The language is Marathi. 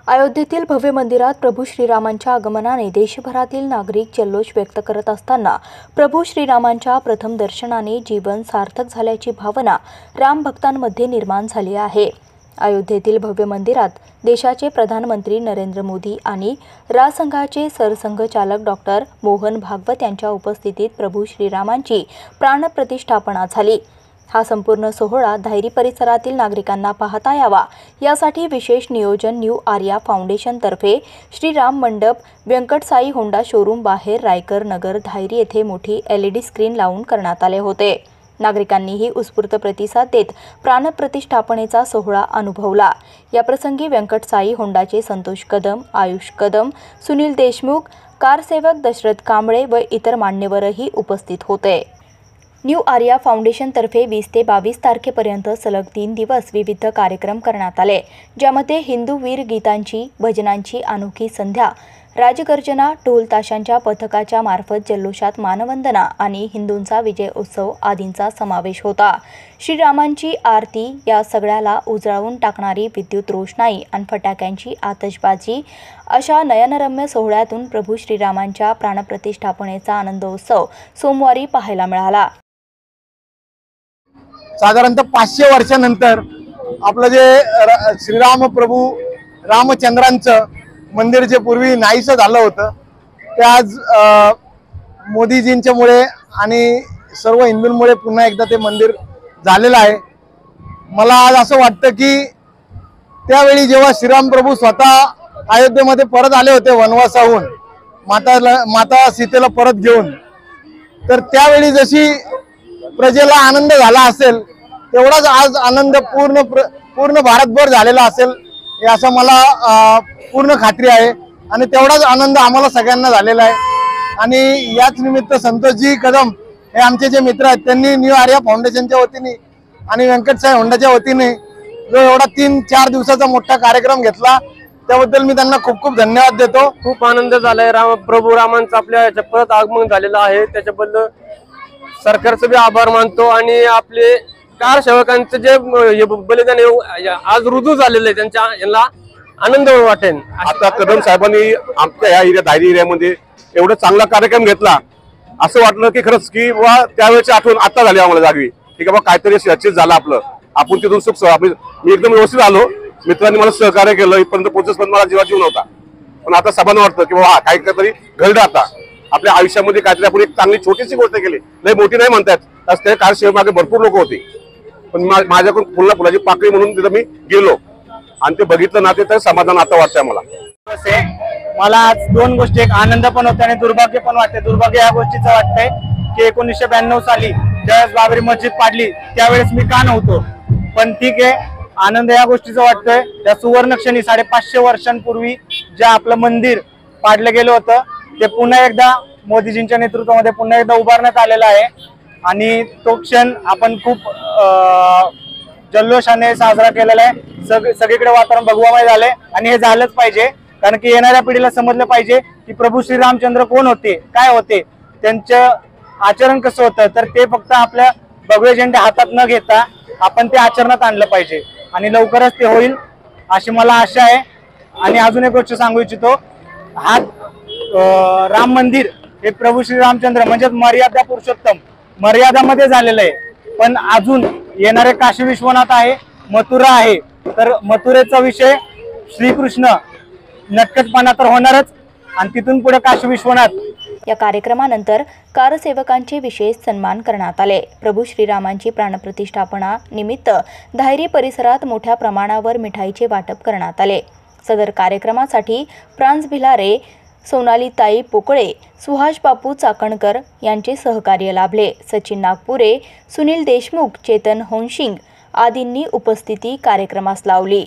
अयोध्येतील भव्य मंदिरात प्रभू श्रीरामांच्या आगमनाने देशभरातील नागरिक जल्लोष व्यक्त करत असताना प्रभू श्रीरामांच्या प्रथम दर्शनाने जीवन सार्थक झाल्याची भावना राम भक्तांमध्ये निर्माण झाली आहे। अयोध्येतील भव्य मंदिरात देशाचे प्रधानमंत्री नरेंद्र मोदी आणि राजसंघाचे सरसंघचालक डॉक्टर मोहन भागवत यांच्या उपस्थितीत प्रभू श्रीरामांची प्राणप्रतिष्ठापना झाली। हा संपूर्ण सोहळा धायरी परिसरातील नागरिकांना पाहता यावा यासाठी विशेष नियोजन न्यू आर्या फाउंडेशन तर्फे श्रीराम मंडप व्यंकटसाई होंडा शोरूम बाहेर रायकर नगर धायरी येथे मोठी LED स्क्रीन लावून करण्यात आले होते। नागरिकांनीही उत्स्फूर्त प्रतिसाद देत प्राणप्रतिष्ठापनेचा सोहळा अनुभवला। या प्रसंगी व्यंकटसाई होंडाचे संतोष कदम, आयुष कदम, सुनील देशमुख, कारसेवक दशरथ कांबळे व इतर मान्यवरही उपस्थित होते। न्यू आर्या फाउंडेशन तर्फे 20 ते 22 तारखेपर्यंत सलग 3 दिवस विविध कार्यक्रम करण्यात आले, ज्यामध्ये हिंदू वीर गीतांची, भजनांची अनोखी संध्या, राजगर्जना, ढोल ताशांच्या पथकाच्या मार्फत जल्लोषात मानवंदना आणि हिंदूंचा विजय उत्सव आदींचा समावेश होता। श्रीरामांची आरती, या सगळ्याला उजळवून टाकणारी विद्युत रोषणाई आणि फटाक्यांची आतषबाजी अशा नयनरम्य सोहळ्यातून प्रभू श्रीरामांच्या प्राणप्रतिष्ठापनेचा आनंदोत्सव सोमवारी पाहायला मिळाला। साधारणतः 500 वर्षानंतर आपलं जे श्रीराम प्रभू रामचंद्रांचं मंदिर जे पूर्वी नाहीसं झालं होतं ते आज मोदीजींच्यामुळे आणि सर्व हिंदूंमुळे पुन्हा एकदा ते मंदिर झालेलं आहे। मला आज असं वाटतं की त्यावेळी जेव्हा श्रीराम प्रभू स्वतः अयोध्येमध्ये परत आले होते वनवासाहून माता सीतेला परत घेऊन, तर त्यावेळी जशी प्रजेला आनंद झाला असेल तेवढाच आज आनंद पूर्ण भारतभर झालेला असेल याचा मला पूर्ण खात्री आहे आणि तेवढाच आनंद आम्हाला सगळ्यांना झालेला आहे। आणि याच निमित्त संतोषजी कदम हे आमचे जे मित्र आहेत त्यांनी न्यू आर्या फाउंडेशनच्या वतीने आणि व्यंकटसाई होंडाच्या वतीने जो एवढा 3-4 दिवसाचा मोठा कार्यक्रम घेतला त्याबद्दल मी त्यांना खूप खूप धन्यवाद देतो। खूप आनंद झालाय। प्रभू रामांचं आपल्या याच्या परत आगमन झालेलं आहे, त्याच्याबद्दल सरकारचे बी आभार मानतो आणि आपले कारसेवकांचे जे बलिदान आज रुजू झालेलं आहे त्यांच्या यांना आनंद वाटेल। आता कदम साहेबांनी आमच्या या एरिया धायरी एरियामध्ये एवढा चांगला कार्यक्रम घेतला, असं वाटलं की खरंच की वा त्यावेळेची आठवण आता झाली आम्हाला जागवी, की बाबा काहीतरी यशस्वी झालं आपलं, आपण तिथून सुख मी एकदम व्यवस्थित आलो, मित्रांनी मला सहकार्य केलं, इथपर्यंत पोहोचेपर्यंत मला जीवा जीव नव्हता, पण आता सभानं वाटतं की बाबा काहीतरी घडलं आता आपल्या आयुष्यामध्ये, काहीतरी आपण एक चांगली छोटीशी गोष्ट केली, लय मोठी नाही म्हणतात। त्या कारसेवक मागे भरपूर लोक होते, पण माझ्याकडून फुलाची पाकळी म्हणून तिथं मी गेलो आणि ते बघितलं ना, ते समाधान आता वाटतंय मला आज 2 गोष्टी, एक आनंद पण होते आणि दुर्भाग्य पण वाटते। दुर्भाग्य या गोष्टीचं वाटतंय की 1992 साली ज्यावेळेस बाबरी मस्जिद पाडली त्यावेळेस मी का नव्हतो, पण ठीक आहे, आनंद या गोष्टीचा वाटतोय त्या सुवर्ण क्षणी 550 वर्षांपूर्वी जे आपलं मंदिर पाडलं गेलं होतं ते पुन्हा एकदा मोदीजींच्या नेतृत्वामध्ये पुन्हा एकदा उभारण्यात आलेलं आहे आणि तो क्षण आपण खूप जल्लोषाने साजरा केलेला आहे। सगळीकडे वातावरण भगवामय झालंय आणि हे झालंच पाहिजे, कारण की येणाऱ्या पिढीला समजलं पाहिजे की प्रभू श्रीरामचंद्र कोण होते, काय होते, त्यांचं आचरण कसं होतं, तर ते फक्त आपल्या भगवे झेंडे हातात न घेता आपण ते आचरणात आणलं पाहिजे आणि लवकरच ते होईल अशी मला आशा आहे। आणि अजून एक गोष्ट सांगू इच्छितो, हा राम मंदिर हे प्रभू श्रीरामचंद्र म्हणजे मर्यादा पुरुषोत्तम मर्यादामध्ये झालेलं आहे, पण अजून येणारे काशी विश्वनाथ आहे, मथुरा आहे, तर मथुरेचा विषय श्रीकृष्ण नटखटपणा तर होणारच आणि तिथून पुढे काशी विश्वनाथ। या कार्यक्रमानंतर कारसेवकांचे विशेष सन्मान करण्यात आले। प्रभू श्रीरामांची प्राणप्रतिष्ठापना निमित्त धायरी परिसरात मोठ्या प्रमाणावर मिठाईचे वाटप करण्यात आले। सदर कार्यक्रमासाठी फ्रान्स भिलारे, सोनालीताई पोकळे, सुहास बापू चाकणकर यांचे सहकार्य लाभले। सचिन नागपुरे, सुनील देशमुख, चेतन होनशिंग आदींनी उपस्थिती कार्यक्रमास लावली।